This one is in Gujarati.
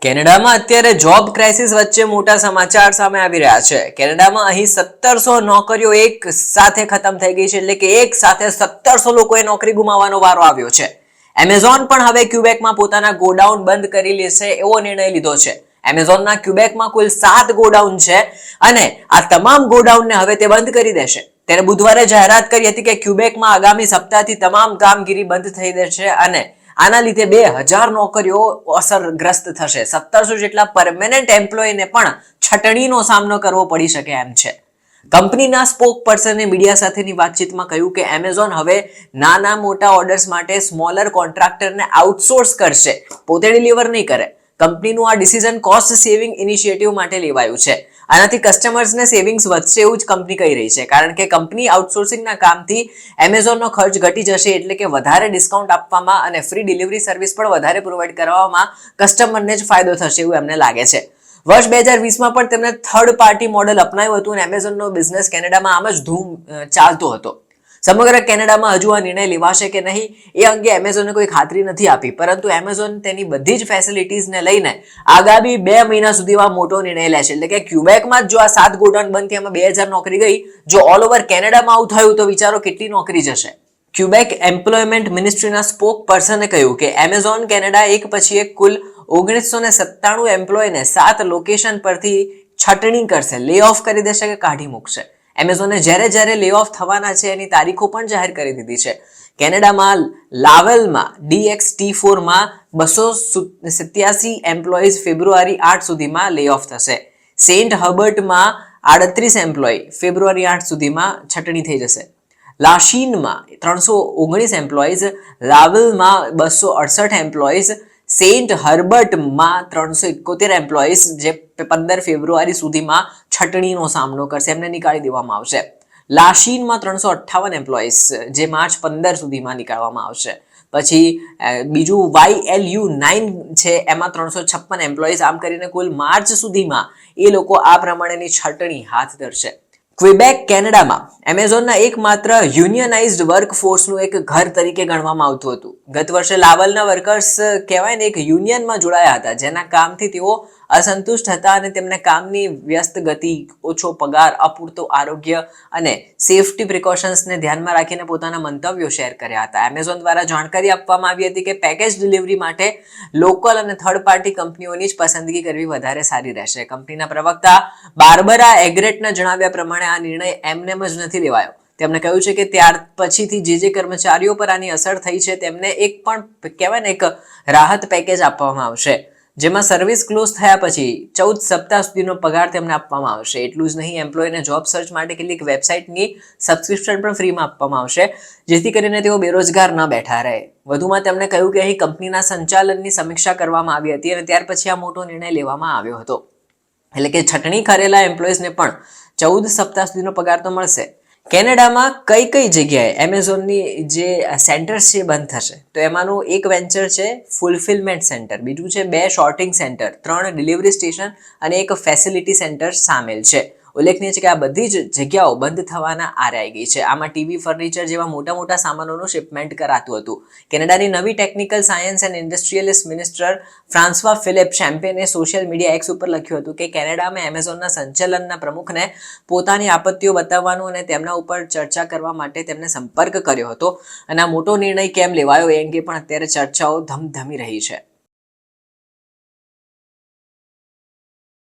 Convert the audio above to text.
કેનેડામાં અત્યારે જોબ ક્રાઇસિસ વચ્ચે મોટા સમાચાર સામે આવી રહ્યા છે. કેનેડામાં અહીં 1700 નોકરીઓ એક સાથે ખતમ થઈ ગઈ છે, એટલે કે એક સાથે 1700 લોકોએ નોકરી ગુમાવવાનો વારો આવ્યો છે. એમેઝોન પણ હવે ક્યુબેકમાં પોતાના ગોડાઉન બંધ કરી લેશે એવો નિર્ણય લીધો છે. એમેઝોનના ક્યુબેકમાં કુલ 7 ગોડાઉન છે અને આ તમામ ગોડાઉનને હવે તે બંધ કરી દેશે. ત્યારે બુધવારે જાહેરાત કરી હતી કે ક્યુબેકમાં આગામી સપ્તાહથી તમામ કામગીરી બંધ થઈ જશે અને આના લીધે 2000 નોકરીઓ અસરગ્રસ્ત થશે. 1700 જેટલા પરમેનન્ટ એમ્પ્લોયીને પણ છટણીનો સામનો કરવો પડી શકે એમ છે. કંપનીના સ્પોક પર્સને મીડિયા સાથેની વાતચીતમાં કહ્યું કે એમેઝોન હવે નાના મોટા ઓર્ડર્સ માટે સ્મોલર કોન્ટ્રાક્ટરને આઉટસોર્સ કરશે, પોતે ડિલિવર નહીં કરે. કંપનીનું આ ડિસિઝન કોસ્ટ સેવિંગ ઇનિશિયેટિવ માટે લેવાયું છે. આનાથી કસ્ટમર્સને સેવિંગ્સ વધશે એવું જ કંપની કહી રહી છે, કારણ કે કંપની આઉટસોર્સિંગના કામથી એમેઝોનનો ખર્ચ ઘટી જશે, એટલે કે વધારે ડિસ્કાઉન્ટ આપવામાં અને ફ્રી ડિલિવરી સર્વિસ પણ વધારે પ્રોવાઈડ કરવામાં કસ્ટમરને જ ફાયદો થશે એવું એમને લાગે છે. વર્ષ 2020માં પણ તેમણે થર્ડ પાર્ટી મોડેલ અપનાવ્યું હતું અને એમેઝોનનો બિઝનેસ કેનેડામાં આમ જ ધૂમ ચાલતો હતો. સમગ્ર કેનેડામાં હજુ આ નિર્ણય લેવાશે કે નહીં એ અંગે એમેઝોને કોઈ ખાતરી નથી આપી, પરંતુ એમેઝોન તેની બધી જ ફેસિલિટીઝને લઈને આગામી 2 મહિના સુધીમાં મોટો નિર્ણય લેશે. એટલે કે ક્યુબેકમાં જો આ 7 ગોડાઉન બંધ થયા, એમાં 2000 નોકરી ગઈ, જો ઓલ ઓવર કેનેડામાં આવું થયું તો વિચારો કેટલી નોકરી જશે. ક્યુબેક એમ્પ્લોયમેન્ટ મિનિસ્ટ્રીના સ્પોક પર્સને કહ્યું કે એમેઝોન કેનેડા એક પછી એક કુલ 1997 એમ્પ્લોયને 7 લોકેશન પરથી છટણી કરશે, લે ઓફ કરી દેશે કે કાઢી મૂકશે. એમેઝોને જ્યારે લે ઓફ થવાના છે એની તારીખો પણ જાહેર કરી દીધી છે. કેનેડામાં લાવેલમાં DXT4માં 287 એમ્પ્લોઈઝ ફેબ્રુઆરી 8 સુધીમાં લે ઓફ થશે. સેન્ટ હર્બર્ટમાં 38 એમ્પ્લોય ફેબ્રુઆરી 8 સુધીમાં છટણી થઈ જશે. લાશીનમાં 319 એમ્પ્લોઈઝ, લાવેલમાં 268 એમ્પ્લોઈઝ, સેન્ટ હર્બર્ટમાં 371 એમ્પ્લોઈઝ જે 15 ફેબ્રુઆરી સુધીમાં છટણીનો સામનો કરશે, એમને નીકાળી દેવામાં આવશે. લાશીનમાં 358 એમ્પ્લોઈઝ જે માર્ચ 15 સુધીમાં નીકાળવામાં આવશે. પછી બીજું YLU9 છે, એમાં 356 એમ્પ્લોઈઝ. આમ કરીને કુલ માર્ચ સુધીમાં એ લોકો આ પ્રમાણેની છટણી હાથ ધરશે. ક્વિબેક કેનેડામાં એમેઝોનના એકમાત્ર યુનિયનાઇઝ્ડ વર્કફોર્સનું એક ઘર તરીકે ગણવામાં આવતું હતું. ગત વર્ષે લાવલના વર્કર્સ કહેવાય ને એક યુનિયનમાં જોડાયા હતા, જેના કામથી તેઓ અસંતુષ્ટ હતા અને તેમને કામની વ્યસ્ત ગતિ, ઓછો પગાર, અપૂરતું આરોગ્ય અને સેફટી પ્રિકોશન્સને ધ્યાનમાં રાખીને પોતાના મંતવ્યો શેર કર્યા હતા. એમેઝોન દ્વારા જાણકારી આપવામાં આવી હતી કે પેકેજ ડિલિવરી માટે લોકલ અને થર્ડ પાર્ટી કંપનીઓની જ પસંદગી કરવી વધારે સારી રહેશે. કંપનીના પ્રવક્તા બાર્બરા એગ્રેટના જણાવ્યા પ્રમાણે આ નિર્ણય એમનેમ જ નથી લેવાયો. તેમણે કહ્યું છે કે ત્યાર પછીથી જે કર્મચારીઓ પર આની અસર થઈ છે તેમને એક પણ કહેવાય ને એક રાહત પેકેજ આપવામાં આવશે, જેમાં સર્વિસ ક્લોઝ થયા પછી 14 સપ્તાહ સુધીનો પગાર તેમને આપવામાં આવશે. એટલું જ નહીં, એમ્પ્લોયને જોબ સર્ચ માટે કેટલીક વેબસાઇટની સબસ્ક્રિપ્શન પણ ફ્રીમાં આપવામાં આવશે, જેથી કરીને તેઓ બેરોજગાર ન બેઠા રહે. વધુમાં તેમણે કહ્યું કે અહીં કંપનીના સંચાલનની સમીક્ષા કરવામાં આવી હતી અને ત્યાર પછી આ મોટો નિર્ણય લેવામાં આવ્યો હતો. એટલે કે છટણી કરેલા એમ્પ્લોઈઝને પણ 14 સપ્તાહ સુધીનો પગાર તો મળશે. કેનેડામાં કઈ જગ્યાએ એમેઝોનની જે સેન્ટર્સ છે બંધ થશે, તો એમાંનું એક વેન્ચર છે ફુલફિલમેન્ટ સેન્ટર, બીજું છે 2 શોર્ટિંગ સેન્ટર, 3 ડિલિવરી સ્ટેશન અને એક ફેસિલિટી સેન્ટર સામેલ છે. ઉલ્લેખનીય છે કે આ બધી જ જગ્યાઓ બંધ થવાના આરે આવી ગઈ છે. આમાં ટીવી, ફર્નિચર જેવા મોટા સામાનોનું શિપમેન્ટ કરાતું હતું. કેનેડાની નવી technical science and industrialist minister Francois Philippe Champagne social media X ઉપર લખ્યું હતું કે કેનેડામાં એમેઝોનના સંચાલનના પ્રમુખને પોતાની આપત્તિઓ બતાવવાનું અને તેમના ઉપર ચર્ચા કરવા માટે તેમને સંપર્ક કર્યો હતો અને આ મોટો નિર્ણય કેમ લેવાયો એ અંગે પણ અત્યારે ચર્ચાઓ ધમધમી રહી છે.